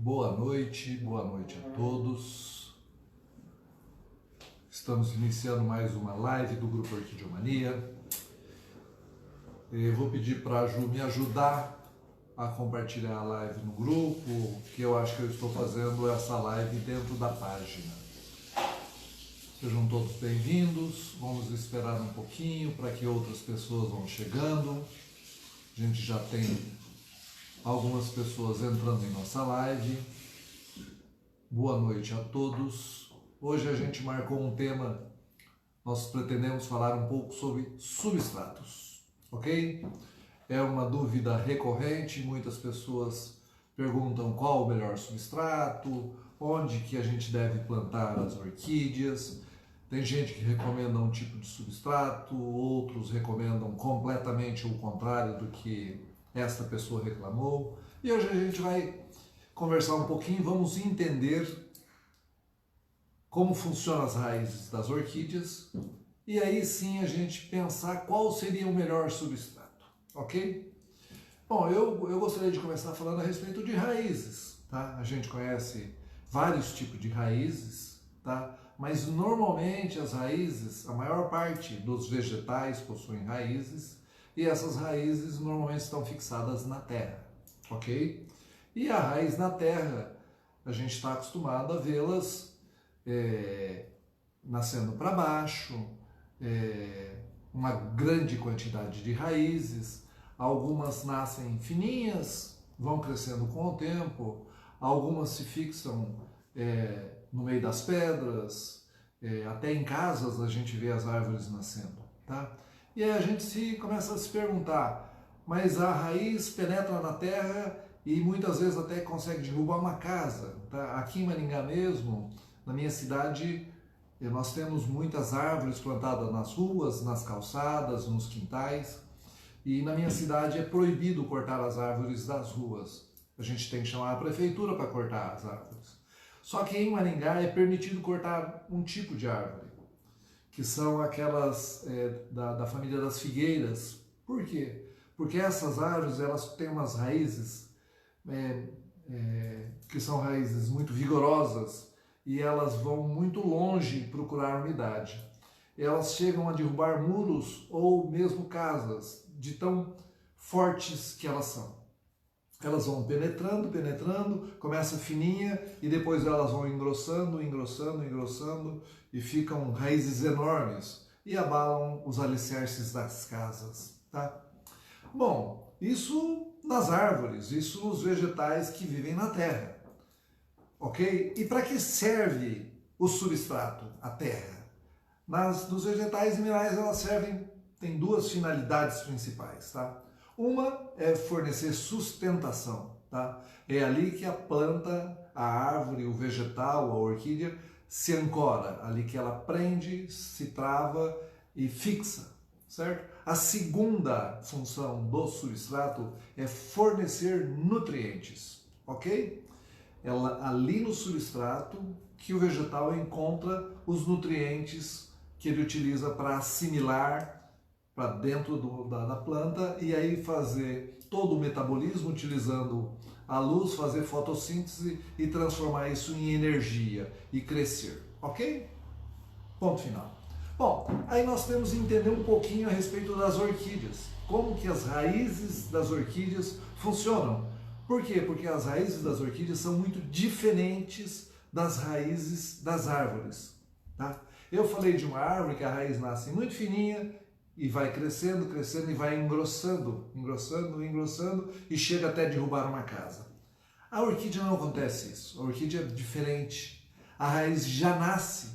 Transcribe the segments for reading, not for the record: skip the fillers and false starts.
boa noite a todos. Estamos iniciando mais uma live do Grupo Orquideomania. Eu vou pedir para a Ju me ajudar a compartilhar a live no grupo, que eu acho que eu estou fazendo essa live dentro da página. Sejam todos bem-vindos, vamos esperar um pouquinho para que outras pessoas vão chegando. A gente já tem algumas pessoas entrando em nossa live. Boa noite a todos. Hoje a gente marcou um tema, nós pretendemos falar um pouco sobre substratos, ok? É uma dúvida recorrente, muitas pessoas perguntam qual o melhor substrato, onde que a gente deve plantar as orquídeas. Tem gente que recomenda um tipo de substrato, outros recomendam completamente o contrário do que esta pessoa reclamou. E hoje a gente vai conversar um pouquinho, vamos entender como funcionam as raízes das orquídeas e aí sim a gente pensar qual seria o melhor substrato, ok? Bom, eu gostaria de começar falando a respeito de raízes, tá? A gente conhece vários tipos de raízes, tá? Mas normalmente as raízes, a maior parte dos vegetais possuem raízes e essas raízes normalmente estão fixadas na terra, ok? E a raiz na terra, a gente está acostumado a vê-las nascendo para baixo, uma grande quantidade de raízes, algumas nascem fininhas, vão crescendo com o tempo, algumas se fixam no meio das pedras, até em casas a gente vê as árvores nascendo, tá? E aí a gente começa a se perguntar, mas a raiz penetra na terra e muitas vezes até consegue derrubar uma casa, tá? Aqui em Maringá mesmo, na minha cidade, nós temos muitas árvores plantadas nas ruas, nas calçadas, nos quintais, e na minha cidade é proibido cortar as árvores das ruas. A gente tem que chamar a prefeitura para cortar as árvores. Só que em Maringá é permitido cortar um tipo de árvore, que são aquelas da família das figueiras. Por quê? Porque essas árvores elas têm umas raízes que são raízes muito vigorosas e elas vão muito longe procurar umidade. Elas chegam a derrubar muros ou mesmo casas, de tão fortes que elas são. Elas vão penetrando, começa fininha e depois elas vão engrossando e ficam raízes enormes e abalam os alicerces das casas, tá? Bom, isso nas árvores, isso nos vegetais que vivem na terra, ok? E para que serve o substrato, a terra? Nos vegetais e minerais elas servem, tem duas finalidades principais, tá? Uma é fornecer sustentação, tá? É ali que a planta, a árvore, o vegetal, a orquídea se ancora, ali que ela prende, se trava e fixa, certo? A segunda função do substrato é fornecer nutrientes, ok? Ali no substrato que o vegetal encontra os nutrientes que ele utiliza para assimilar para dentro da planta e aí fazer todo o metabolismo utilizando a luz, fazer fotossíntese e transformar isso em energia e crescer, ok? Ponto final. Bom, aí nós temos que entender um pouquinho a respeito das orquídeas, como que as raízes das orquídeas funcionam. Por quê? Porque as raízes das orquídeas são muito diferentes das raízes das árvores, tá? Eu falei de uma árvore que a raiz nasce muito fininha e vai crescendo e vai engrossando e chega até derrubar uma casa. A orquídea não acontece isso, a orquídea é diferente. A raiz já nasce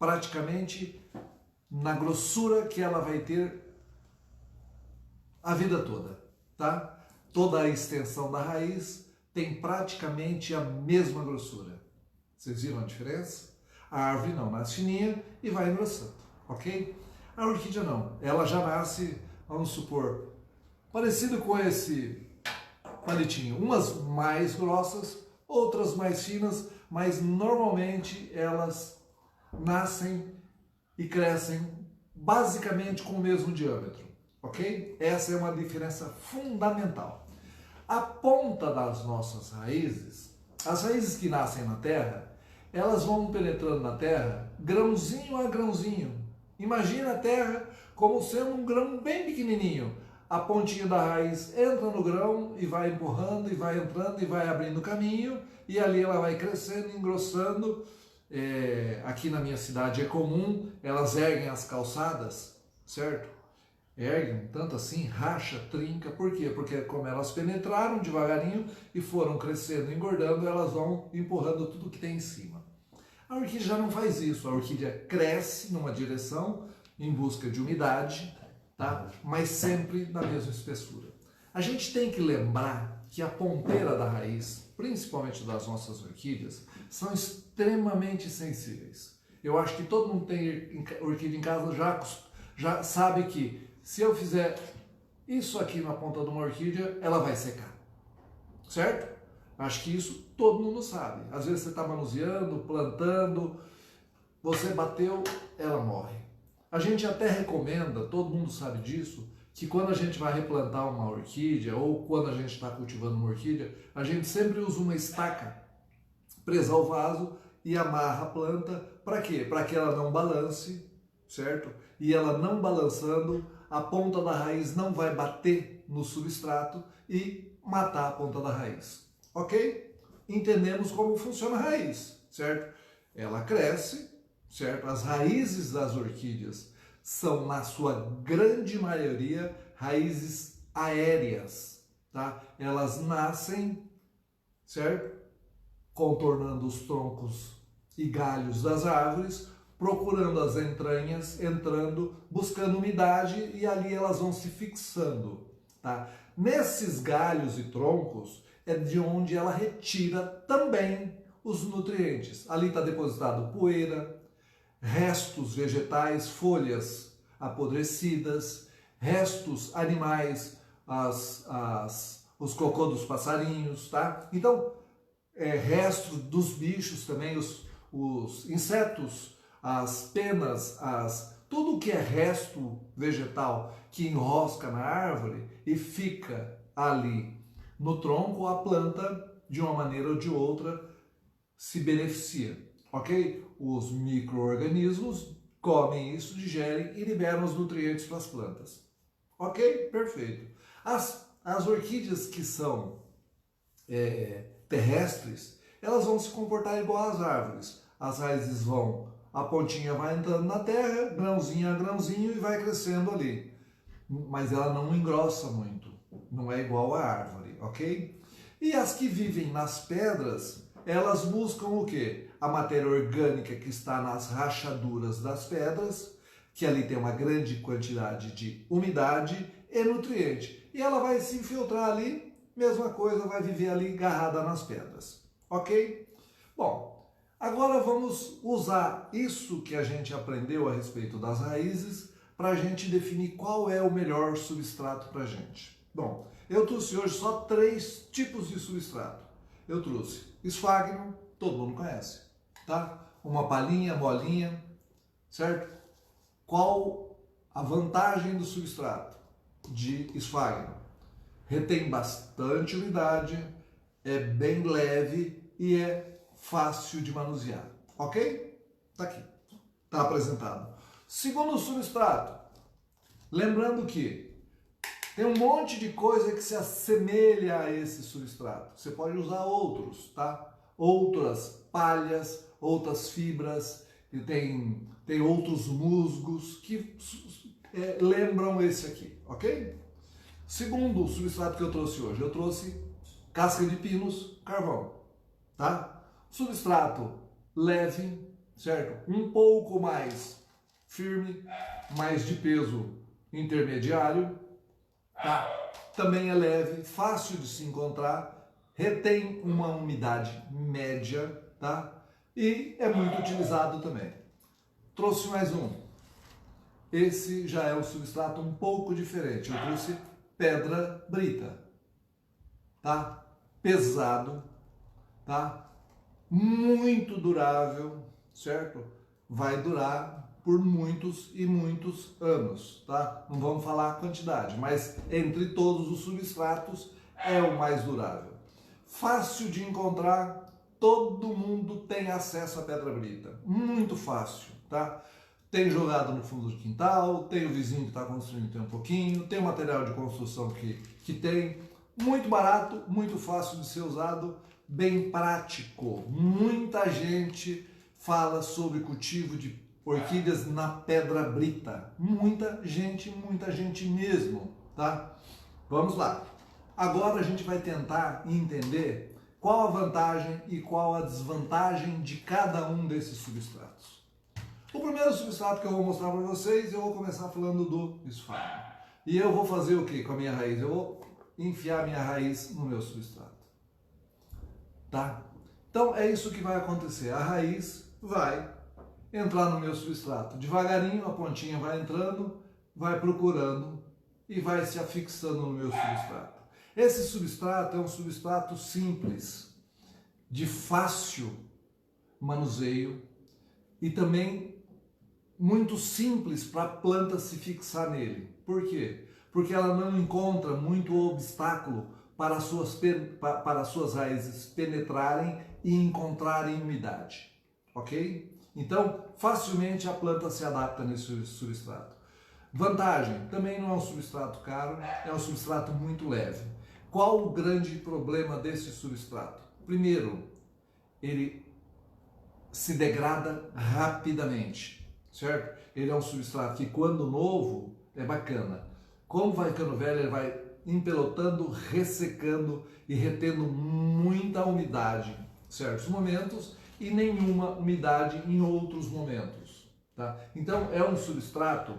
praticamente na grossura que ela vai ter a vida toda, tá? Toda a extensão da raiz tem praticamente a mesma grossura. Vocês viram a diferença? A árvore não, nasce fininha e vai engrossando, ok? A orquídea não, ela já nasce, vamos supor, parecido com esse palitinho, umas mais grossas, outras mais finas, mas normalmente elas nascem e crescem basicamente com o mesmo diâmetro, ok? Essa é uma diferença fundamental. A ponta das nossas raízes, As raízes que nascem na terra, elas vão penetrando na terra grãozinho a grãozinho. Imagina a terra como sendo um grão bem pequenininho. A pontinha da raiz entra no grão e vai empurrando, e vai entrando, e vai abrindo caminho, e ali ela vai crescendo, engrossando. Aqui na minha cidade é comum, elas erguem as calçadas, certo? Erguem, tanto assim, racha, trinca. Por quê? Porque como elas penetraram devagarinho e foram crescendo, engordando, elas vão empurrando tudo que tem em cima. A orquídea já não faz isso, a orquídea cresce numa direção em busca de umidade, tá? Mas sempre na mesma espessura. A gente tem que lembrar que a ponteira da raiz, principalmente das nossas orquídeas, são extremamente sensíveis. Eu acho que todo mundo tem orquídea em casa já sabe que se eu fizer isso aqui na ponta de uma orquídea, ela vai secar, certo? Acho que isso todo mundo sabe. Às vezes você está manuseando, plantando, você bateu, ela morre. A gente até recomenda, todo mundo sabe disso, que quando a gente vai replantar uma orquídea ou quando a gente está cultivando uma orquídea, a gente sempre usa uma estaca presa ao vaso e amarra a planta. Para quê? Para que ela não balance, certo? E ela não balançando, a ponta da raiz não vai bater no substrato e matar a ponta da raiz. Ok? Entendemos como funciona a raiz, certo? Ela cresce, certo? As raízes das orquídeas são, na sua grande maioria, raízes aéreas, tá? Elas nascem, certo? Contornando os troncos e galhos das árvores, procurando as entranhas, entrando, buscando umidade, e ali elas vão se fixando, tá? Nesses galhos e troncos é de onde ela retira também os nutrientes. Ali está depositado poeira, restos vegetais, folhas apodrecidas, restos animais, os cocô dos passarinhos, tá? Então, restos dos bichos também, os insetos, as penas, tudo que é resto vegetal que enrosca na árvore e fica ali no tronco, a planta, de uma maneira ou de outra, se beneficia, ok? Os micro-organismos comem isso, digerem e liberam os nutrientes para as plantas. Ok? Perfeito. As orquídeas que são terrestres, elas vão se comportar igual às árvores. As raízes vão, a pontinha vai entrando na terra, grãozinho a grãozinho, e vai crescendo ali. Mas ela não engrossa muito, não é igual à árvore, ok? E as que vivem nas pedras, elas buscam o quê? A matéria orgânica que está nas rachaduras das pedras, que ali tem uma grande quantidade de umidade e nutriente. E ela vai se infiltrar ali, mesma coisa, vai viver ali agarrada nas pedras, ok? Bom, agora vamos usar isso que a gente aprendeu a respeito das raízes para a gente definir qual é o melhor substrato para a gente. Bom, eu trouxe hoje só 3 tipos de substrato. Eu trouxe esfagno, todo mundo conhece, tá? Uma palhinha, molinha, certo? Qual a vantagem do substrato de esfagno? Retém bastante umidade, é bem leve e é fácil de manusear, ok? Tá aqui, tá apresentado. Segundo substrato, lembrando que tem um monte de coisa que se assemelha a esse substrato. Você pode usar outros, tá? Outras palhas, outras fibras, e tem outros musgos que lembram esse aqui, ok? Segundo substrato que eu trouxe hoje, eu trouxe casca de pinos, carvão, tá? Substrato leve, certo? Um pouco mais firme, mais de peso intermediário, tá? Também é leve, fácil de se encontrar, retém uma umidade média, tá? E é muito utilizado também. Trouxe mais um. Esse já é um substrato um pouco diferente. Eu trouxe pedra brita, tá? Pesado, tá? Muito durável, certo? Vai durar por muitos e muitos anos, tá? Não vamos falar a quantidade, mas entre todos os substratos é o mais durável. Fácil de encontrar, todo mundo tem acesso à pedra brita. Muito fácil, tá? Tem jogado no fundo do quintal, tem o vizinho que está construindo tem um pouquinho, tem o material de construção que tem. Muito barato, muito fácil de ser usado, bem prático. Muita gente fala sobre cultivo de orquídeas na pedra brita. Muita gente mesmo, tá? Vamos lá. Agora a gente vai tentar entender qual a vantagem e qual a desvantagem de cada um desses substratos. O primeiro substrato que eu vou mostrar para vocês, eu vou começar falando do esfarno. E eu vou fazer o que com a minha raiz? Eu vou enfiar minha raiz no meu substrato. Tá? Então é isso que vai acontecer. A raiz vai entrar no meu substrato. Devagarinho a pontinha vai entrando, vai procurando e vai se afixando no meu substrato. Esse substrato é um substrato simples, de fácil manuseio e também muito simples para a planta se fixar nele. Por quê? Porque ela não encontra muito obstáculo para as suas raízes penetrarem e encontrarem umidade. Ok? Então, facilmente a planta se adapta nesse substrato. Vantagem, também não é um substrato caro, é um substrato muito leve. Qual o grande problema desse substrato? Primeiro, ele se degrada rapidamente, certo? Ele é um substrato que, quando novo, é bacana. Como vai ficando velho, ele vai empelotando, ressecando e retendo muita umidade em certos momentos e nenhuma umidade em outros momentos. Tá? Então, é um substrato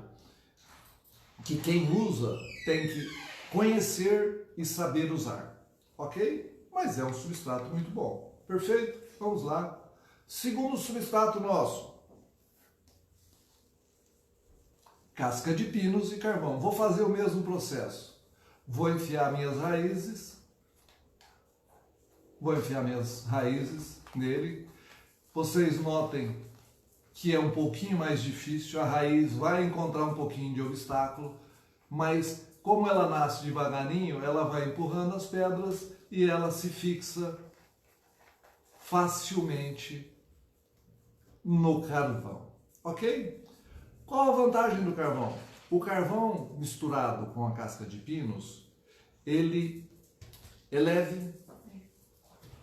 que quem usa tem que conhecer e saber usar, ok? Mas é um substrato muito bom. Perfeito? Vamos lá. Segundo substrato nosso, casca de pinos e carvão. Vou fazer o mesmo processo. Vou enfiar minhas raízes nele. Vocês notem que é um pouquinho mais difícil, a raiz vai encontrar um pouquinho de obstáculo, mas como ela nasce devagarinho, ela vai empurrando as pedras e ela se fixa facilmente no carvão, ok? Qual a vantagem do carvão? O carvão misturado com a casca de pinos, ele é leve,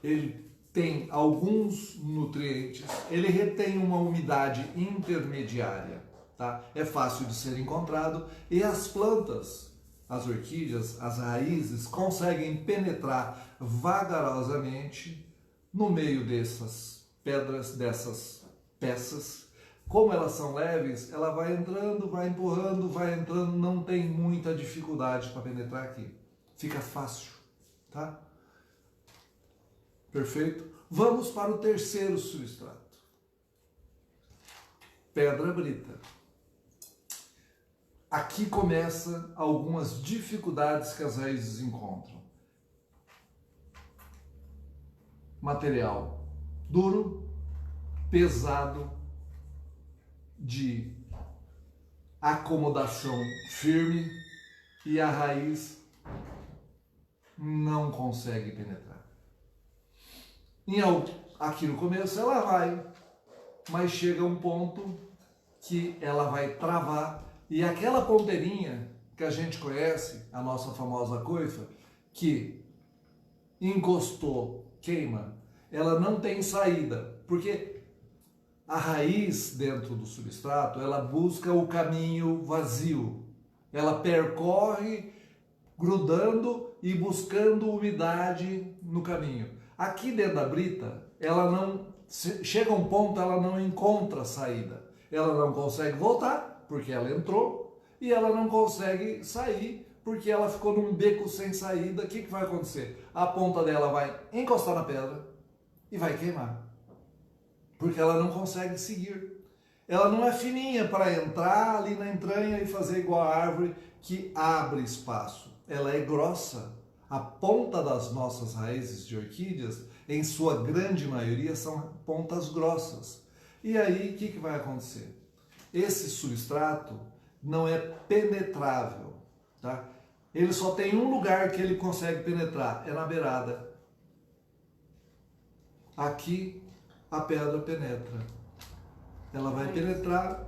ele tem alguns nutrientes, ele retém uma umidade intermediária, tá? É fácil de ser encontrado e as plantas, as orquídeas, as raízes conseguem penetrar vagarosamente no meio dessas pedras, dessas peças. Como elas são leves, ela vai entrando, vai empurrando, vai entrando, não tem muita dificuldade para penetrar aqui. Fica fácil, tá? Perfeito? Vamos para o terceiro substrato. Pedra brita. Aqui começa algumas dificuldades que as raízes encontram. Material duro, pesado, de acomodação firme e a raiz não consegue penetrar. Aqui no começo ela vai, mas chega um ponto que ela vai travar e aquela ponteirinha que a gente conhece, a nossa famosa coifa, que encostou, queima, ela não tem saída, porque a raiz dentro do substrato, ela busca o caminho vazio, ela percorre grudando e buscando umidade no caminho. Aqui dentro da brita, ela não chega a um ponto, ela não encontra saída. Ela não consegue voltar, porque ela entrou, e ela não consegue sair, porque ela ficou num beco sem saída. O que vai acontecer? A ponta dela vai encostar na pedra e vai queimar, porque ela não consegue seguir. Ela não é fininha para entrar ali na entranha e fazer igual a árvore que abre espaço. Ela é grossa. A ponta das nossas raízes de orquídeas, em sua grande maioria, são pontas grossas. E aí, o que vai acontecer? Esse substrato não é penetrável, tá? Ele só tem um lugar que ele consegue penetrar, é na beirada. aqui a pedra penetra. Ela vai penetrar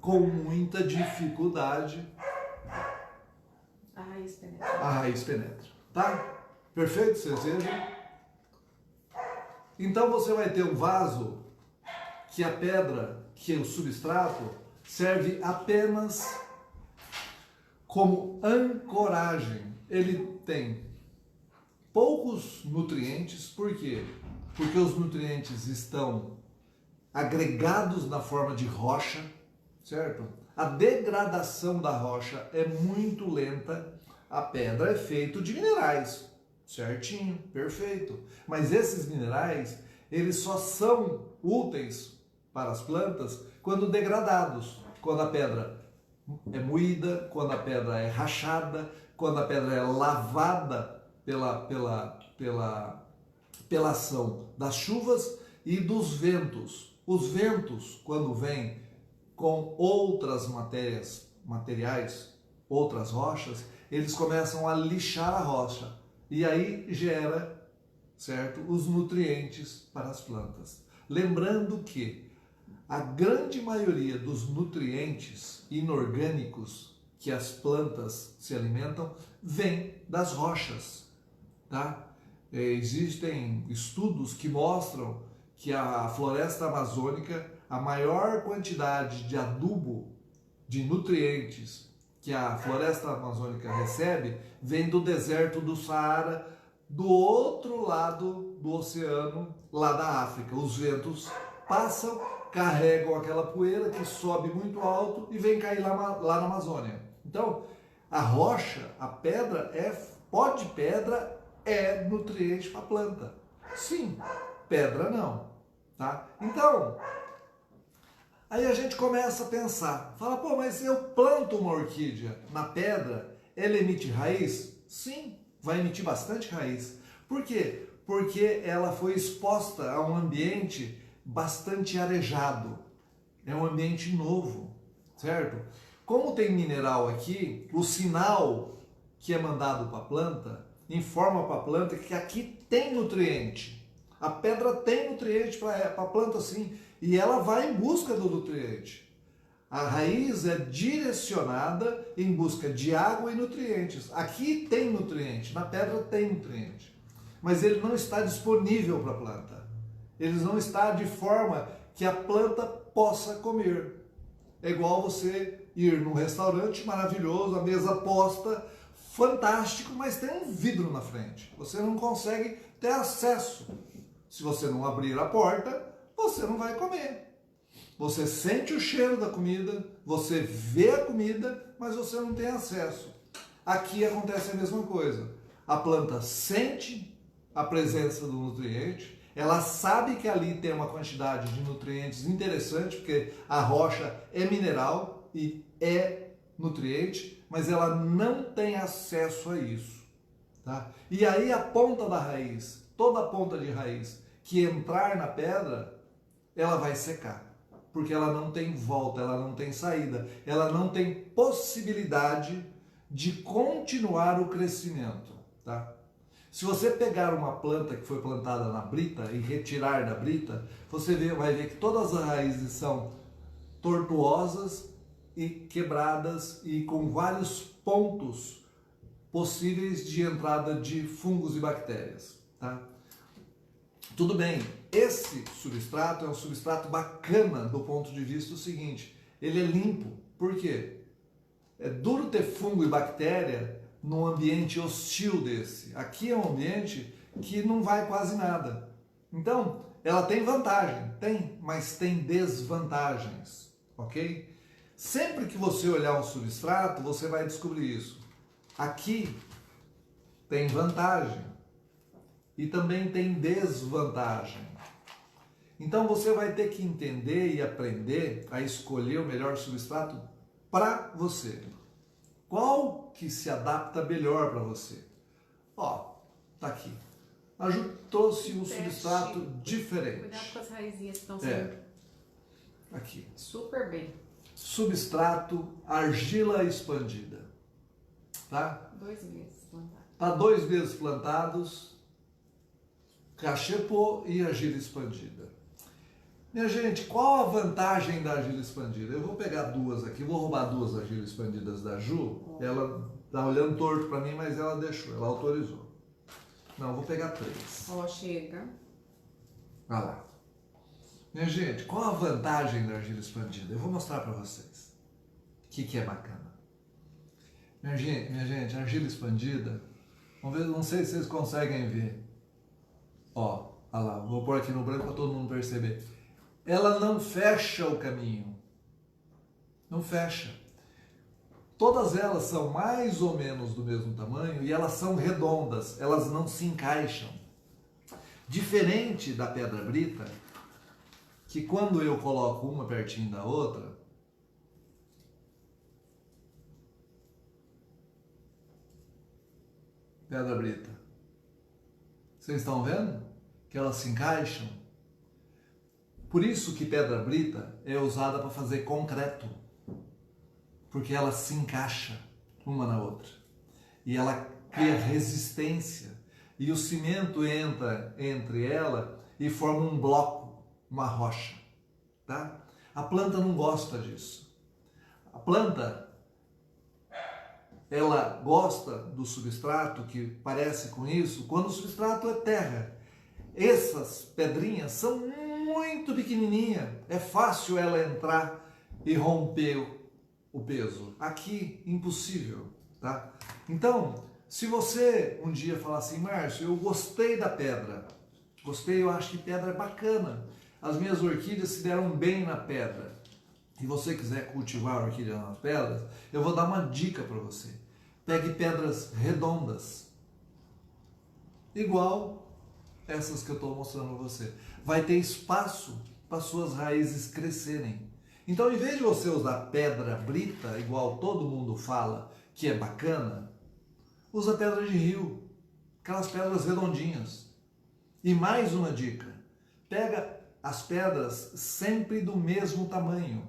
com muita dificuldade. A raiz penetra. A raiz penetra, tá? Perfeito? Vocês vejam? Então você vai ter um vaso que a pedra, que é o substrato, serve apenas como ancoragem. Ele tem poucos nutrientes, por quê? Porque os nutrientes estão agregados na forma de rocha, certo? A degradação da rocha é muito lenta, a pedra é feita de minerais, certinho, perfeito. Mas esses minerais, eles só são úteis para as plantas quando degradados, quando a pedra é moída, quando a pedra é rachada, quando a pedra é lavada pela ação das chuvas e dos ventos. Os ventos, quando vêm com outras materiais, outras rochas, eles começam a lixar a rocha e aí gera, certo, os nutrientes para as plantas. Lembrando que a grande maioria dos nutrientes inorgânicos que as plantas se alimentam vem das rochas, tá? Existem estudos que mostram que a floresta amazônica, a maior quantidade de adubo, de nutrientes que a floresta amazônica recebe, vem do deserto do Saara, do outro lado do oceano, lá da África. Os ventos passam, carregam aquela poeira que sobe muito alto e vem cair lá na Amazônia. Então, a rocha, a pedra, pó de pedra é nutriente para a planta. Sim, pedra não. Tá? Então, aí a gente começa a pensar, fala, pô, mas se eu planto uma orquídea na pedra, ela emite raiz? Sim, vai emitir bastante raiz. Por quê? Porque ela foi exposta a um ambiente bastante arejado. É um ambiente novo, certo? Como tem mineral aqui, o sinal que é mandado para a planta informa para a planta que aqui tem nutriente. A pedra tem nutriente para a planta sim, e ela vai em busca do nutriente. A raiz é direcionada em busca de água e nutrientes. Aqui tem nutriente, na pedra tem nutriente, mas ele não está disponível para a planta. Ele não está de forma que a planta possa comer. É igual você ir num restaurante maravilhoso, a mesa posta, fantástico, mas tem um vidro na frente. Você não consegue ter acesso. Se você não abrir a porta, você não vai comer. Você sente o cheiro da comida, você vê a comida, mas você não tem acesso. Aqui acontece a mesma coisa. A planta sente a presença do nutriente, ela sabe que ali tem uma quantidade de nutrientes interessante, porque a rocha é mineral e é nutriente, mas ela não tem acesso a isso. Tá? E aí a ponta da raiz, toda a ponta de raiz que entrar na pedra, ela vai secar, porque ela não tem volta, ela não tem saída, ela não tem possibilidade de continuar o crescimento. Tá? Se você pegar uma planta que foi plantada na brita e retirar da brita, você vai ver que todas as raízes são tortuosas e quebradas e com vários pontos possíveis de entrada de fungos e bactérias. Tá? Tudo bem, esse substrato é um substrato bacana do ponto de vista do seguinte, ele é limpo. Por quê? É duro ter fungo e bactéria num ambiente hostil desse. Aqui é um ambiente que não vai quase nada. Então, ela tem vantagem, tem, mas tem desvantagens, ok? Sempre que você olhar um substrato, você vai descobrir isso. Aqui tem vantagem e também tem desvantagem. Então você vai ter que entender e aprender a escolher o melhor substrato para você. Qual que se adapta melhor para você? Ó, tá aqui. A Ju trouxe um substrato diferente. Cuidado com as raizinhas que estão sendo. Aqui. Super bem. Substrato argila expandida. Tá? 2 meses plantados. Tá 2 meses plantados. cachepô e argila expandida. Minha gente, qual a vantagem da argila expandida? Eu vou pegar duas aqui, vou roubar duas argilas expandidas da Ju. Ela tá olhando torto para mim, mas ela deixou, ela autorizou. Não, eu vou pegar 3. Ó, chega. Olha lá. Minha gente, qual a vantagem da argila expandida? Eu vou mostrar para vocês. O que é bacana. Minha gente, a argila expandida, vamos ver, não sei se vocês conseguem ver. Ó, olha lá, vou pôr aqui no branco para todo mundo perceber. Ela não fecha o caminho. Não fecha. Todas elas são mais ou menos do mesmo tamanho e elas são redondas, elas não se encaixam. Diferente da pedra brita, que quando eu coloco uma pertinho da outra, pedra brita, vocês estão vendo que elas se encaixam? Por isso que pedra brita é usada para fazer concreto, porque ela se encaixa uma na outra e ela cria resistência e o cimento entra entre ela e forma um bloco, uma rocha, tá? A planta não gosta disso. A planta, ela gosta do substrato que parece com isso quando o substrato é terra. Essas pedrinhas são muito pequenininhas, é fácil ela entrar e romper o peso. Aqui, impossível, tá? Então, se você um dia falar assim, Márcio, eu gostei da pedra, gostei, eu acho que pedra é bacana, as minhas orquídeas se deram bem na pedra, e você quiser cultivar orquídea nas pedras, eu vou dar uma dica para você. Pegue pedras redondas, igual essas que eu estou mostrando para você. Vai ter espaço para suas raízes crescerem. Então, em vez de você usar pedra brita, igual todo mundo fala, que é bacana, usa pedra de rio, aquelas pedras redondinhas. E mais uma dica, pega as pedras sempre do mesmo tamanho.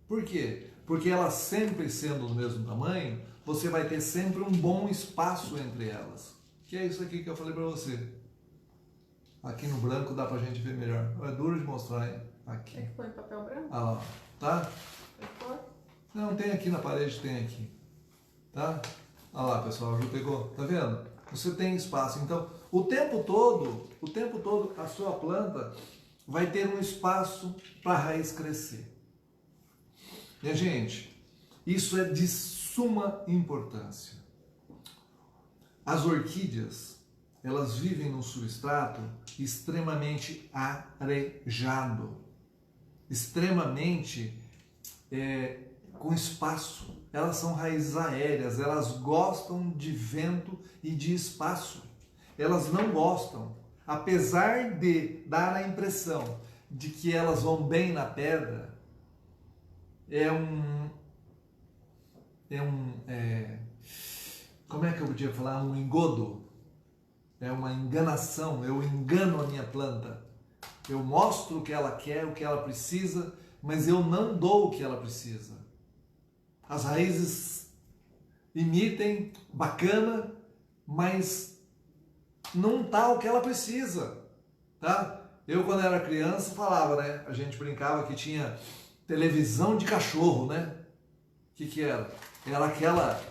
Por quê? Porque elas sempre sendo do mesmo tamanho, você vai ter sempre um bom espaço entre elas. Que é isso aqui que eu falei para você. Aqui no branco dá pra gente ver melhor. É duro de mostrar, hein? Aqui. É que põe papel branco? Ah lá, tá? Pode? Não, tem aqui na parede, tem aqui. Tá? Olha lá, pessoal, a Ju pegou. Tá vendo? Você tem espaço. Então, o tempo todo, a sua planta vai ter um espaço para a raiz crescer. Minha gente, isso é de suma importância. As orquídeas, elas vivem num substrato extremamente arejado, extremamente com espaço. Elas são raízes aéreas, elas gostam de vento e de espaço. Elas não gostam, apesar de dar a impressão de que elas vão bem na pedra, como é que eu podia falar? Um engodo. É uma enganação, eu engano a minha planta. Eu mostro o que ela quer, o que ela precisa, mas eu não dou o que ela precisa. As raízes imitem, bacana, mas não tá o que ela precisa, tá? Eu, quando era criança, falava, né? A gente brincava que tinha televisão de cachorro, né? O que era? Era aquela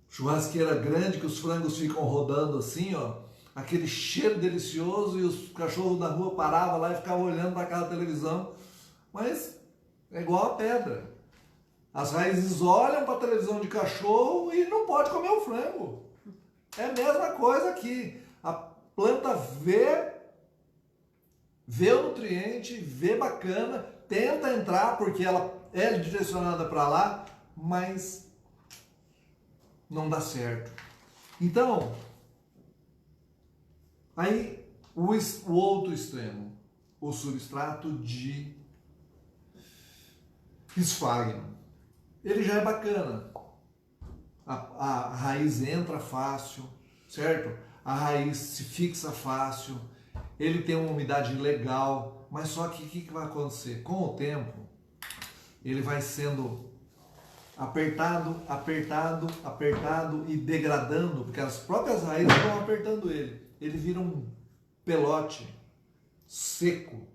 churrasqueira grande que os frangos ficam rodando assim, ó, aquele cheiro delicioso e os cachorros da rua paravam lá e ficavam olhando para aquela televisão, mas é igual a pedra. As raízes olham para a televisão de cachorro e não pode comer o frango. É a mesma coisa aqui. A planta vê o nutriente, vê bacana, tenta entrar porque ela é direcionada para lá, mas não dá certo. Então, aí o outro extremo, o substrato de esfagno. Ele já é bacana. A raiz entra fácil, certo? A raiz se fixa fácil, ele tem uma umidade legal, mas só que o que vai acontecer? Com o tempo, ele vai sendo apertado e degradando, porque as próprias raízes vão apertando ele. Ele vira um pelote seco,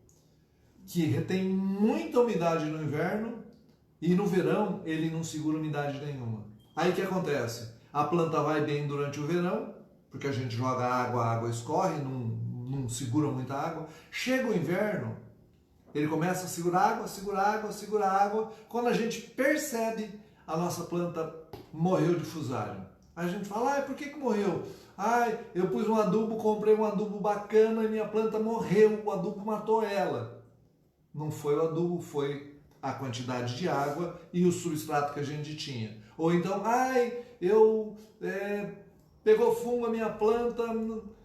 que retém muita umidade no inverno e no verão ele não segura umidade nenhuma. Aí o que acontece? A planta vai bem durante o verão, porque a gente joga água, a água escorre, não segura muita água. Chega o inverno, ele começa a segurar água, segurar água, segurar água. Quando a gente percebe, a nossa planta morreu de fusário. A gente fala, por que morreu? Eu pus um adubo, comprei um adubo bacana e minha planta morreu, o adubo matou ela. Não foi o adubo, foi a quantidade de água e o substrato que a gente tinha. Ou então, pegou fungo a minha planta,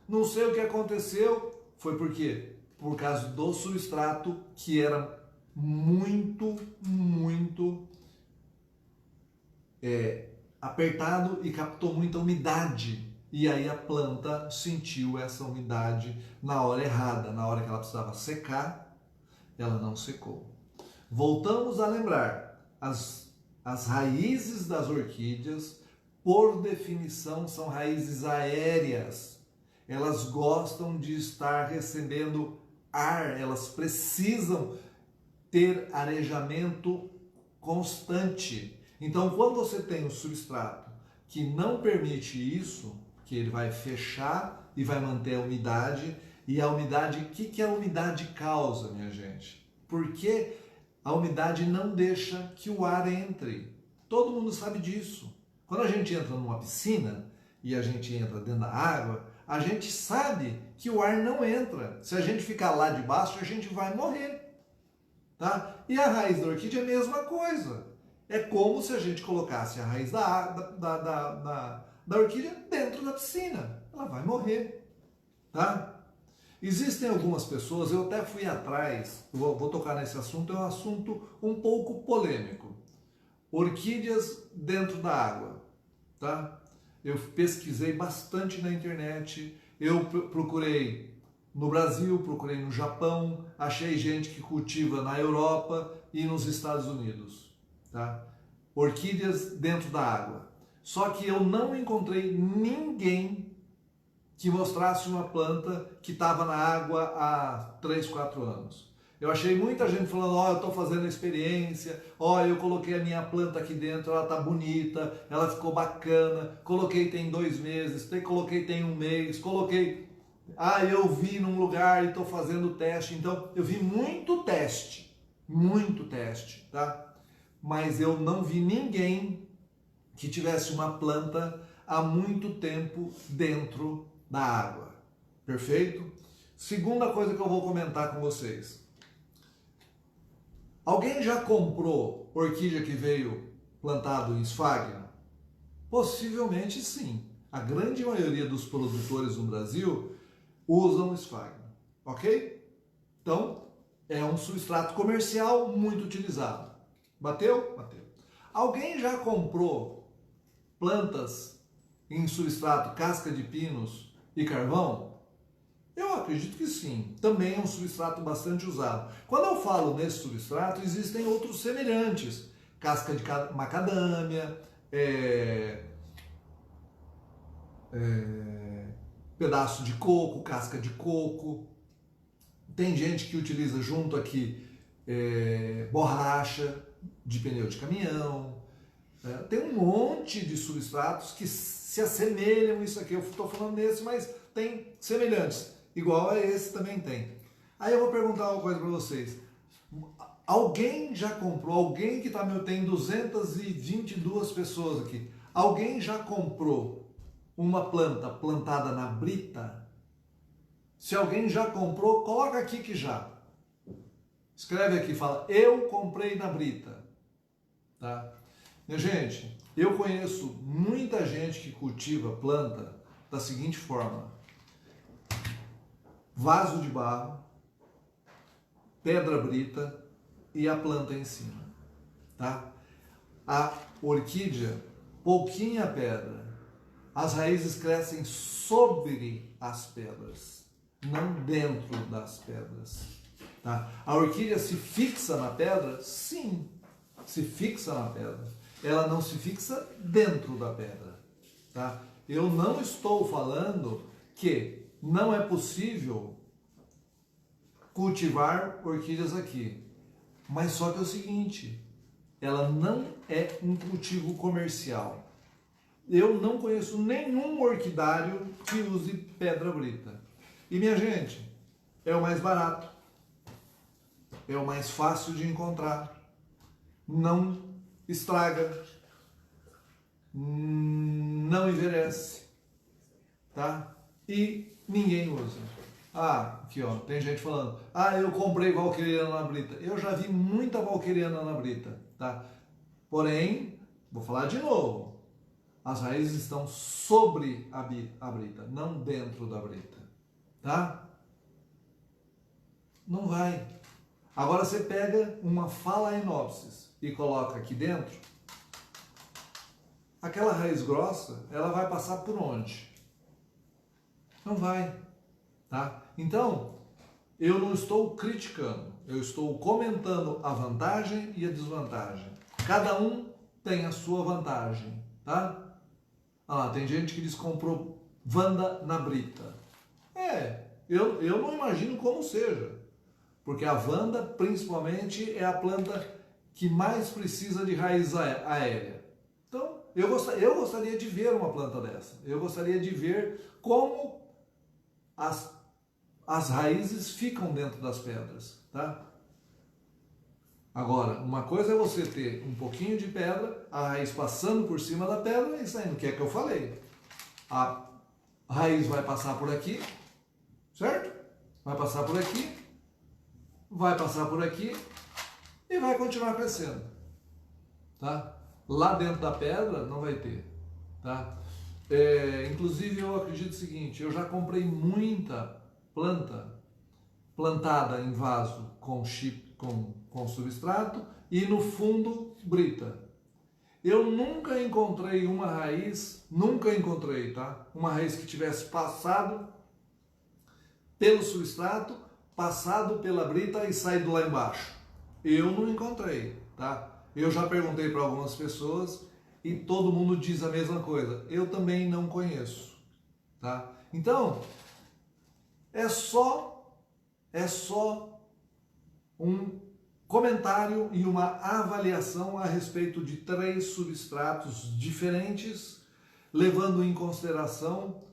não sei o que aconteceu. Foi por quê? Por causa do substrato que era muito apertado e captou muita umidade. E aí a planta sentiu essa umidade na hora errada, na hora que ela precisava secar, ela não secou. Voltamos a lembrar, as raízes das orquídeas, por definição, são raízes aéreas. Elas gostam de estar recebendo ar, elas precisam ter arejamento constante. Então, quando você tem um substrato que não permite isso, que ele vai fechar e vai manter a umidade, e a umidade, o que a umidade causa, minha gente? Porque a umidade não deixa que o ar entre. Todo mundo sabe disso. Quando a gente entra numa piscina e a gente entra dentro da água, a gente sabe que o ar não entra. Se a gente ficar lá de baixo, a gente vai morrer. Tá? E a raiz da orquídea é a mesma coisa. É como se a gente colocasse a raiz da orquídea dentro da piscina. Ela vai morrer. Tá? Existem algumas pessoas, eu até fui atrás, vou tocar nesse assunto, é um assunto um pouco polêmico. Orquídeas dentro da água. Tá? Eu pesquisei bastante na internet, eu procurei no Brasil, procurei no Japão, achei gente que cultiva na Europa e nos Estados Unidos. Tá? Orquídeas dentro da água. Só que eu não encontrei ninguém que mostrasse uma planta que estava na água há 3, 4 anos. Eu achei muita gente falando, eu estou fazendo a experiência, eu coloquei a minha planta aqui dentro, ela está bonita, ela ficou bacana, coloquei tem 2 meses, coloquei tem 1 mês, coloquei... eu vi num lugar e estou fazendo teste. Então, eu vi muito teste, tá? Mas eu não vi ninguém que tivesse uma planta há muito tempo dentro da água. Perfeito? Segunda coisa que eu vou comentar com vocês. Alguém já comprou orquídea que veio plantado em esfagno? Possivelmente sim. A grande maioria dos produtores no Brasil usam esfagno, ok? Então, é um substrato comercial muito utilizado. Bateu? Bateu. Alguém já comprou plantas em substrato casca de pinos e carvão? Eu acredito que sim. Também é um substrato bastante usado. Quando eu falo nesse substrato, existem outros semelhantes. Casca de macadâmia, pedaço de coco, casca de coco. Tem gente que utiliza junto aqui borracha de pneu de caminhão. Tem um monte de substratos que se assemelham isso aqui. Eu estou falando desse, mas tem semelhantes. Igual a esse também tem. Aí eu vou perguntar uma coisa para vocês. Alguém já comprou, alguém que tem 222 pessoas aqui, alguém já comprou uma planta plantada na brita? Se alguém já comprou, coloca aqui que já. Escreve aqui, fala, eu comprei na brita. Tá? Minha gente, eu conheço muita gente que cultiva planta da seguinte forma. Vaso de barro, pedra brita e a planta em cima. Tá? A orquídea, pouquinha pedra. As raízes crescem sobre as pedras, não dentro das pedras. Tá? A orquídea se fixa na pedra? Sim, se fixa na pedra. Ela não se fixa dentro da pedra. Tá? Eu não estou falando que não é possível cultivar orquídeas aqui. Mas só que é o seguinte, ela não é um cultivo comercial. Eu não conheço nenhum orquidário que use pedra brita. E minha gente, é o mais barato, é o mais fácil de encontrar, não estraga, não envelhece, tá? E ninguém usa. Ah, aqui ó, tem gente falando, ah, eu comprei valqueriana na brita. Eu já vi muita valqueriana na brita, tá? Porém, vou falar de novo, as raízes estão sobre a brita, não dentro da brita, tá? Não vai. Agora você pega uma Phalaenopsis e coloca aqui dentro, aquela raiz grossa, ela vai passar por onde? Não vai, tá? Então, eu não estou criticando, eu estou comentando a vantagem e a desvantagem. Cada um tem a sua vantagem, tá? Ah, tem gente que diz que comprou Vanda na brita. Eu não imagino como seja. Porque a Vanda, principalmente, é a planta que mais precisa de raiz aérea. Então, eu gostaria de ver uma planta dessa. Eu gostaria de ver como as raízes ficam dentro das pedras, tá? Agora, uma coisa é você ter um pouquinho de pedra, a raiz passando por cima da pedra e saindo. O que é que eu falei? A raiz vai passar por aqui, certo? Vai passar por aqui, vai passar por aqui e vai continuar crescendo, tá? Lá dentro da pedra não vai ter, tá? Inclusive eu acredito o seguinte, eu já comprei muita planta plantada em vaso com substrato e no fundo brita. Eu nunca encontrei uma raiz, tá? Uma raiz que tivesse passado pelo substrato, passado pela brita e saído lá embaixo. Eu não encontrei, tá? Eu já perguntei para algumas pessoas e todo mundo diz a mesma coisa. Eu também não conheço, tá? Então, é só um comentário e uma avaliação a respeito de 3 substratos diferentes, levando em consideração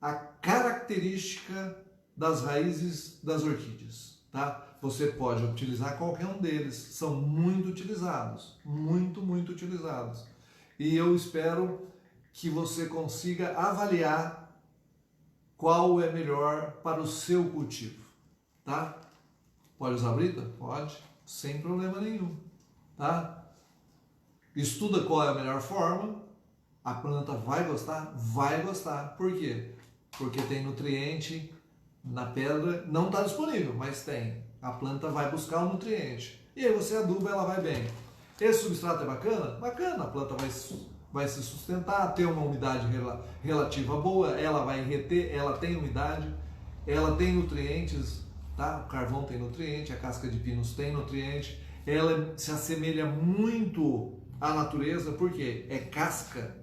a característica das raízes das orquídeas, tá? Você pode utilizar qualquer um deles, são muito utilizados, muito utilizados. E eu espero que você consiga avaliar qual é melhor para o seu cultivo, tá? Pode usar brita? Pode, sem problema nenhum, tá? Estuda qual é a melhor forma, a planta vai gostar? Vai gostar. Por quê? Porque tem nutriente na pedra, não está disponível, mas tem. A planta vai buscar o nutriente. E aí você aduba, ela vai bem. Esse substrato é bacana? Bacana, a planta vai se sustentar, ter uma umidade relativa boa, ela vai reter, ela tem umidade, ela tem nutrientes, tá? O carvão tem nutriente, a casca de pinos tem nutriente, ela se assemelha muito à natureza, porque é casca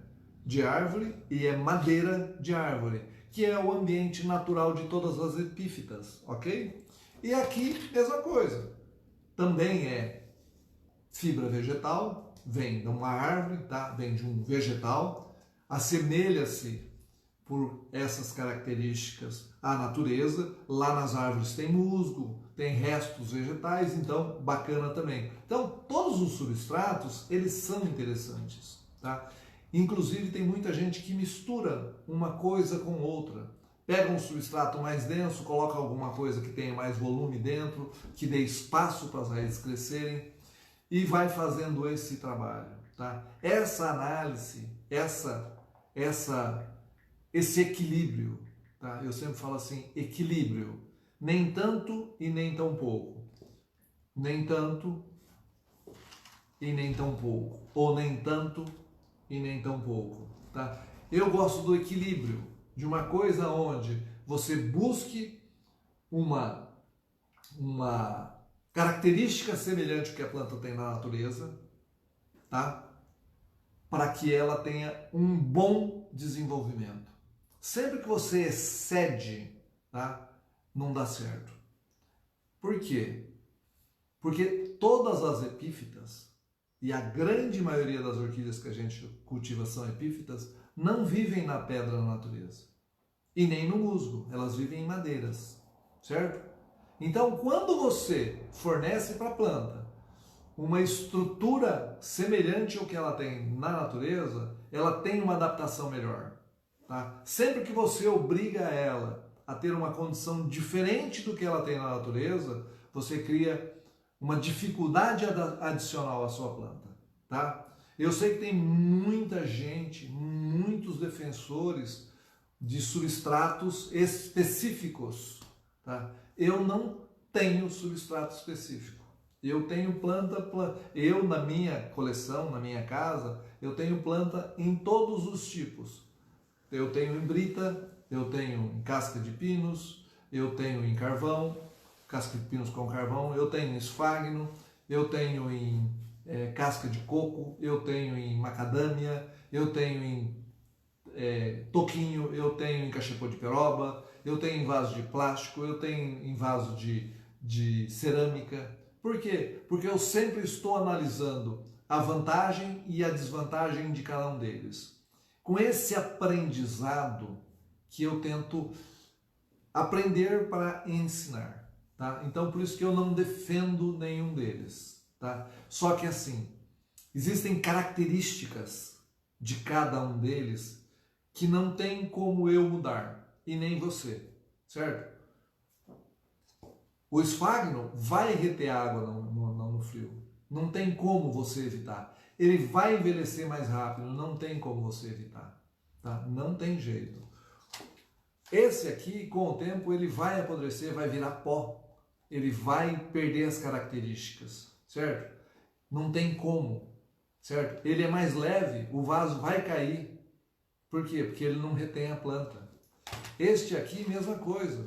de árvore e é madeira de árvore, que é o ambiente natural de todas as epífitas, ok? E aqui, mesma coisa, também é fibra vegetal, vem de uma árvore, tá? Vem de um vegetal, assemelha-se por essas características à natureza. Lá nas árvores tem musgo, tem restos vegetais, então bacana também. Então, todos os substratos, eles são interessantes, tá? Inclusive, tem muita gente que mistura uma coisa com outra. Pega um substrato mais denso, coloca alguma coisa que tenha mais volume dentro, que dê espaço para as raízes crescerem e vai fazendo esse trabalho, tá? Essa análise, esse equilíbrio, tá? Eu sempre falo assim, equilíbrio, nem tanto e nem tão pouco, nem tanto e nem tão pouco, ou nem tanto e nem tão pouco, tá? Eu gosto do equilíbrio, de uma coisa onde você busque uma característica semelhante ao que a planta tem na natureza, tá? Para que ela tenha um bom desenvolvimento. Sempre que você excede tá? Não dá certo. Por quê? Porque todas as epífitas, e a grande maioria das orquídeas que a gente cultiva são epífitas, não vivem na pedra na natureza. E nem no musgo, elas vivem em madeiras, certo? Então, quando você fornece para a planta uma estrutura semelhante ao que ela tem na natureza, ela tem uma adaptação melhor. Tá? Sempre que você obriga ela a ter uma condição diferente do que ela tem na natureza, você cria uma dificuldade adicional à sua planta. Tá? Eu sei que tem muita gente, muitos defensores de substratos específicos. Tá? Eu não tenho substrato específico. Eu tenho eu na minha coleção, na minha casa, eu tenho planta em todos os tipos. Eu tenho em brita, eu tenho em casca de pinos, eu tenho em carvão, casca de pinos com carvão, eu tenho em esfagno, eu tenho em casca de coco, eu tenho em macadâmia, eu tenho em toquinho, eu tenho em cachepô de peroba, eu tenho em vaso de plástico, eu tenho em vaso de cerâmica. Por quê? Porque eu sempre estou analisando a vantagem e a desvantagem de cada um deles. Com esse aprendizado que eu tento aprender para ensinar. Tá? Então, por isso que eu não defendo nenhum deles. Tá? Só que assim, existem características de cada um deles que não tem como eu mudar, e nem você, certo? O esfagno vai reter água no frio, não tem como você evitar. Ele vai envelhecer mais rápido, não tem como você evitar, tá? Não tem jeito. Esse aqui, com o tempo, ele vai apodrecer, vai virar pó, ele vai perder as características, certo? Não tem como, certo? Ele é mais leve, o vaso vai cair. Por quê? Porque ele não retém a planta. Este aqui, mesma coisa.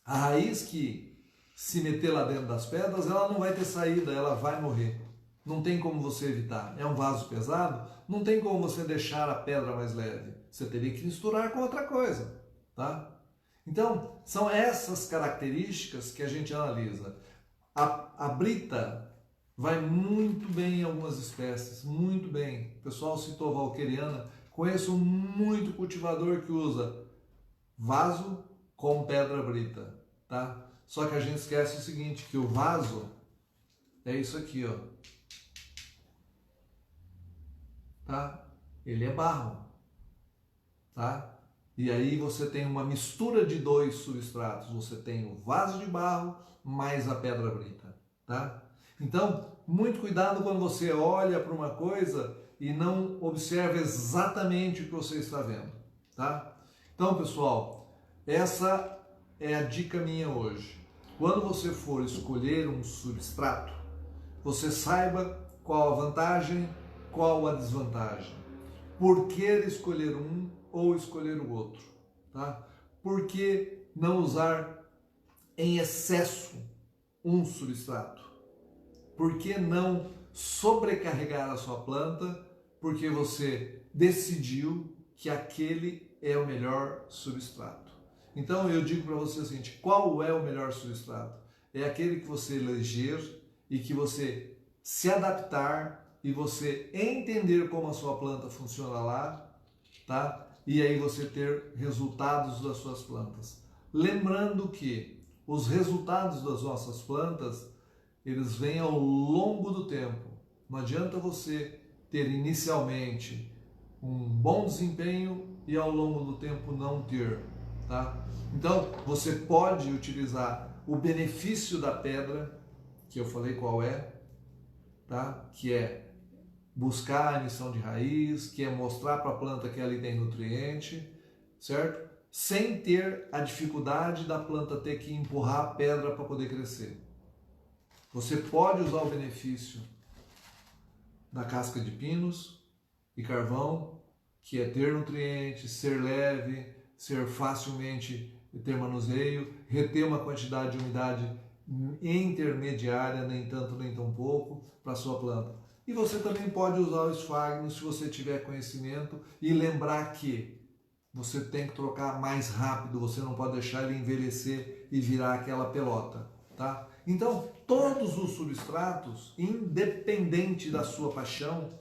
A raiz que se meter lá dentro das pedras, ela não vai ter saída, ela vai morrer. Não tem como você evitar. É um vaso pesado, não tem como você deixar a pedra mais leve. Você teria que misturar com outra coisa, tá? Então, são essas características que a gente analisa. A brita vai muito bem em algumas espécies, muito bem. O pessoal citou a valqueriana. Conheço muito cultivador que usa vaso com pedra brita, tá? Só que a gente esquece o seguinte, que o vaso é isso aqui, ó. Tá? Ele é barro, tá? E aí você tem uma mistura de dois substratos. Você tem o vaso de barro mais a pedra brita, tá? Então, muito cuidado quando você olha para uma coisa e não observa exatamente o que você está vendo, tá? Então, pessoal, essa é a dica minha hoje. Quando você for escolher um substrato, você saiba qual a vantagem, qual a desvantagem. Por que escolher um ou escolher o outro, tá? Por que não usar em excesso um substrato? Por que não sobrecarregar a sua planta porque você decidiu que aquele é o melhor substrato? Então eu digo para você o seguinte, qual é o melhor substrato? É aquele que você eleger e que você se adaptar e você entender como a sua planta funciona lá, tá? E aí você ter resultados das suas plantas. Lembrando que os resultados das nossas plantas, eles vêm ao longo do tempo. Não adianta você ter inicialmente um bom desempenho e ao longo do tempo não ter, tá? Então, você pode utilizar o benefício da pedra, que eu falei qual é, tá? Que é buscar a emissão de raiz, que é mostrar para a planta que ali tem nutriente, certo? Sem ter a dificuldade da planta ter que empurrar a pedra para poder crescer. Você pode usar o benefício da casca de pinos e carvão, que é ter nutrientes, ser leve, ser facilmente ter manuseio, reter uma quantidade de umidade intermediária, nem tanto nem tão pouco, para a sua planta. E você também pode usar o esfagno se você tiver conhecimento e lembrar que você tem que trocar mais rápido, você não pode deixar ele envelhecer e virar aquela pelota, tá? Então, todos os substratos, independente da sua paixão,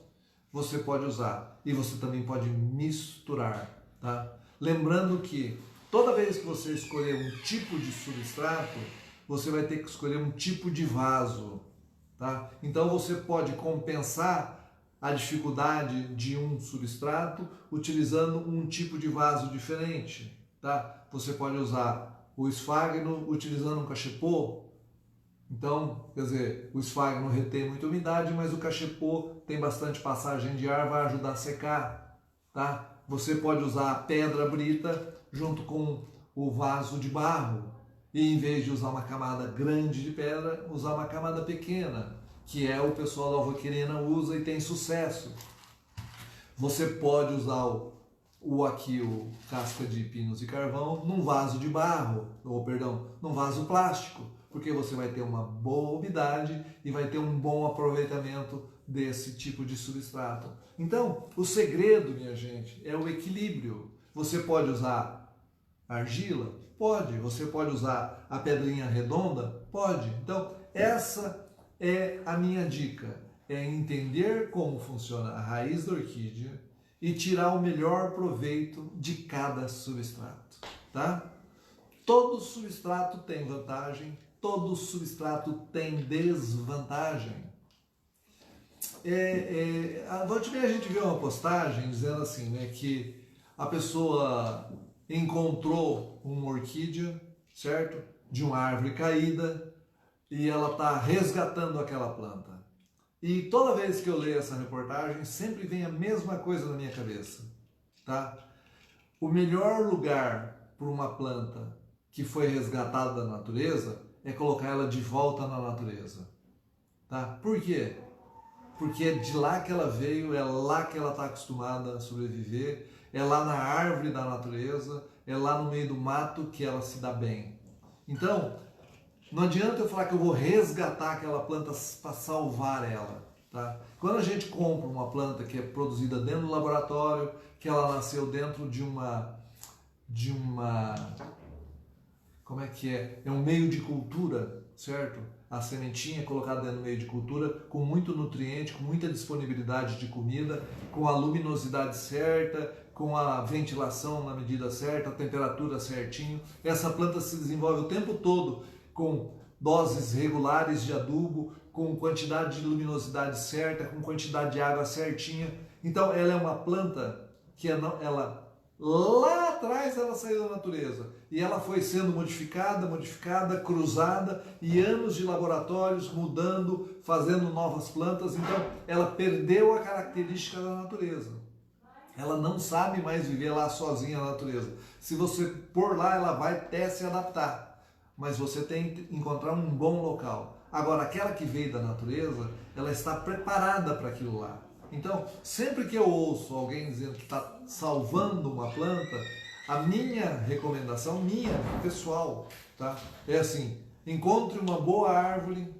você pode usar. E você também pode misturar, tá? Lembrando que toda vez que você escolher um tipo de substrato, você vai ter que escolher um tipo de vaso, tá? Então você pode compensar a dificuldade de um substrato utilizando um tipo de vaso diferente, tá? Você pode usar o esfagno utilizando um cachepô. Então, quer dizer, o esfagno retém muita umidade, mas o cachepô tem bastante passagem de ar, vai ajudar a secar, tá? Você pode usar a pedra brita junto com o vaso de barro e em vez de usar uma camada grande de pedra, usar uma camada pequena, que é o pessoal da alvoquerina usa e tem sucesso. Você pode usar o casca de pinos e carvão num vaso de barro, num vaso plástico, porque você vai ter uma boa umidade e vai ter um bom aproveitamento desse tipo de substrato. Então, o segredo, minha gente, é o equilíbrio. Você pode usar argila? Pode. Você pode usar a pedrinha redonda? Pode. Então, essa é a minha dica. É entender como funciona a raiz da orquídea e tirar o melhor proveito de cada substrato, tá? Todo substrato tem vantagem, todo substrato tem desvantagem. Volta e meia a gente vê uma postagem dizendo assim, né, que a pessoa encontrou uma orquídea, certo? De uma árvore caída e ela está resgatando aquela planta. E toda vez que eu leio essa reportagem, sempre vem a mesma coisa na minha cabeça, tá? O melhor lugar para uma planta que foi resgatada da natureza é colocar ela de volta na natureza, tá? Por quê? Porque é de lá que ela veio, é lá que ela está acostumada a sobreviver, é lá na árvore da natureza, é lá no meio do mato que ela se dá bem. Então, não adianta eu falar que eu vou resgatar aquela planta para salvar ela, tá? Quando a gente compra uma planta que é produzida dentro do laboratório, que ela nasceu dentro de uma como é que é? É um meio de cultura, certo? A sementinha é colocada dentro do meio de cultura com muito nutriente, com muita disponibilidade de comida, com a luminosidade certa, com a ventilação na medida certa, a temperatura certinho. Essa planta se desenvolve o tempo todo com doses regulares de adubo, com quantidade de luminosidade certa, com quantidade de água certinha. Então ela é uma planta que ela lá atrás ela saiu da natureza e ela foi sendo modificada, cruzada e anos de laboratórios mudando, fazendo novas plantas. Então ela perdeu a característica da natureza. Ela não sabe mais viver lá sozinha na natureza. Se você pôr lá, ela vai até se adaptar, mas você tem que encontrar um bom local. Agora, aquela que veio da natureza, ela está preparada para aquilo lá. Então, sempre que eu ouço alguém dizendo que está salvando uma planta, a minha recomendação, minha, pessoal, tá? É assim, encontre uma boa árvore,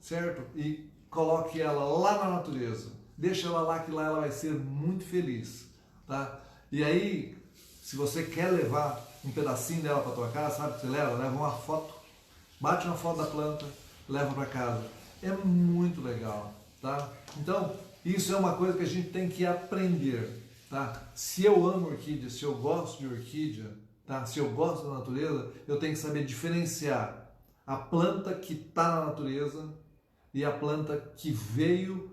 certo? E coloque ela lá na natureza. Deixa ela lá, que lá ela vai ser muito feliz, tá? E aí, se você quer levar um pedacinho dela para tua casa, sabe o que você leva? Leva uma foto, bate uma foto da planta, leva para casa. É muito legal, tá? Então, isso é uma coisa que a gente tem que aprender, tá? Se eu amo orquídea, se eu gosto de orquídea, tá? Se eu gosto da natureza, eu tenho que saber diferenciar a planta que está na natureza e a planta que veio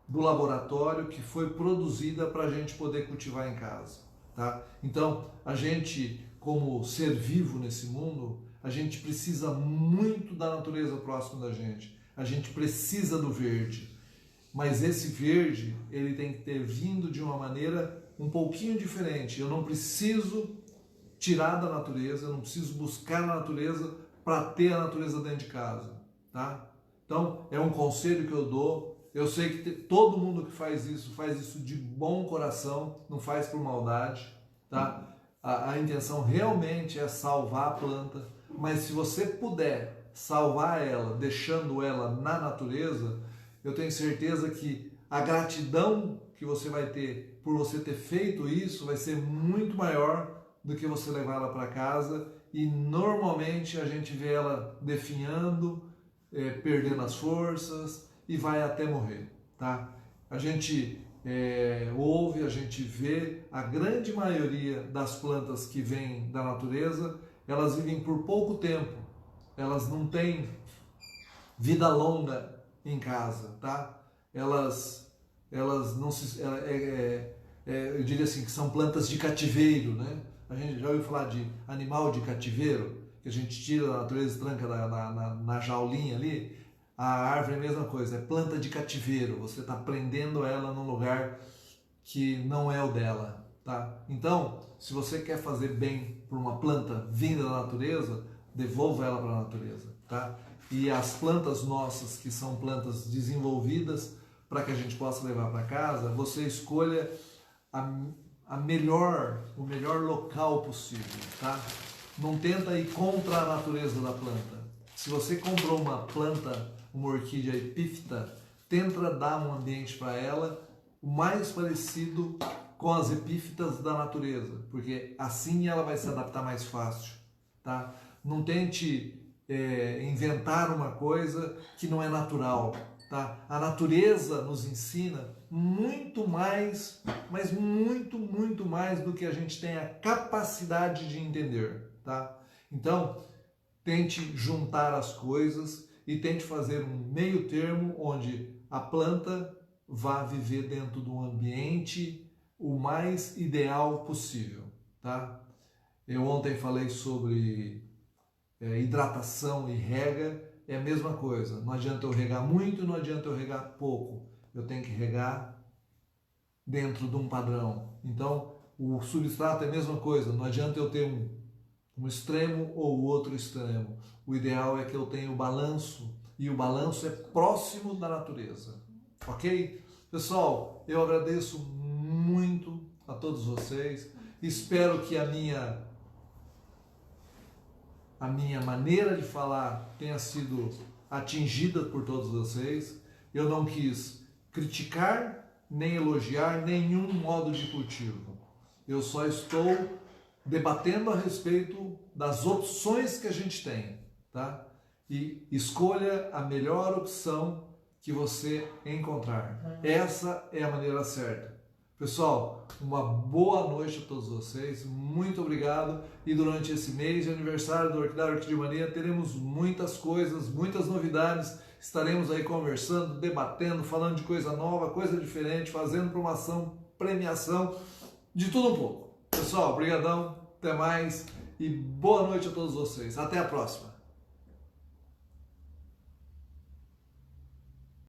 do laboratório, que foi produzida para a gente poder cultivar em casa, tá? Então, a gente, como ser vivo nesse mundo, a gente precisa muito da natureza próxima da gente. A gente precisa do verde. Mas esse verde, ele tem que ter vindo de uma maneira um pouquinho diferente. Eu não preciso tirar da natureza, eu não preciso buscar na natureza para ter a natureza dentro de casa, tá? Então, é um conselho que eu dou. Eu sei que todo mundo que faz isso de bom coração, não faz por maldade, tá? A intenção realmente é salvar a planta, mas se você puder salvar ela, deixando ela na natureza, eu tenho certeza que a gratidão que você vai ter por você ter feito isso vai ser muito maior do que você levar ela para casa, e normalmente a gente vê ela definhando, perdendo as forças e vai até morrer, tá? A gente ouve, a gente vê, a grande maioria das plantas que vêm da natureza, elas vivem por pouco tempo, elas não têm vida longa em casa, tá? Elas não se, eu diria assim, que são plantas de cativeiro, né? A gente já ouviu falar de animal de cativeiro, que a gente tira da natureza e tranca na jaulinha ali. A árvore é a mesma coisa, é planta de cativeiro, você está prendendo ela num lugar que não é o dela, tá? Então, se você quer fazer bem por uma planta vinda da natureza, devolva ela para a natureza, tá? E as plantas nossas, que são plantas desenvolvidas para que a gente possa levar para casa, você escolha o melhor local possível, tá? Não tenta ir contra a natureza da planta. Se você comprou uma planta, uma orquídea epífita, tenta dar um ambiente para ela o mais parecido com as epífitas da natureza, porque assim ela vai se adaptar mais fácil, tá? Não tente inventar uma coisa que não é natural, tá? A natureza nos ensina muito mais, mas muito mais do que a gente tem a capacidade de entender, tá? Então, tente juntar as coisas e tente fazer um meio termo onde a planta vá viver dentro de um ambiente o mais ideal possível, tá? Eu ontem falei sobre hidratação e rega, é a mesma coisa. Não adianta eu regar muito, não adianta eu regar pouco. Eu tenho que regar dentro de um padrão. Então, o substrato é a mesma coisa. Não adianta eu ter um extremo ou o outro extremo. O ideal é que eu tenha o balanço, e o balanço é próximo da natureza. Ok? Pessoal, eu agradeço muito a todos vocês. Espero que a minha maneira de falar tenha sido atingida por todos vocês. Eu não quis criticar nem elogiar nenhum modo de cultivo. Eu só estou debatendo a respeito das opções que a gente tem, tá? E escolha a melhor opção que você encontrar. Essa é a maneira certa. Pessoal, uma boa noite a todos vocês, muito obrigado, e durante esse mês de aniversário do Orquidária Orquidemania teremos muitas coisas, muitas novidades, estaremos aí conversando, debatendo, falando de coisa nova, coisa diferente, fazendo promoção, premiação, de tudo um pouco. Pessoal, brigadão, até mais e boa noite a todos vocês, até a próxima.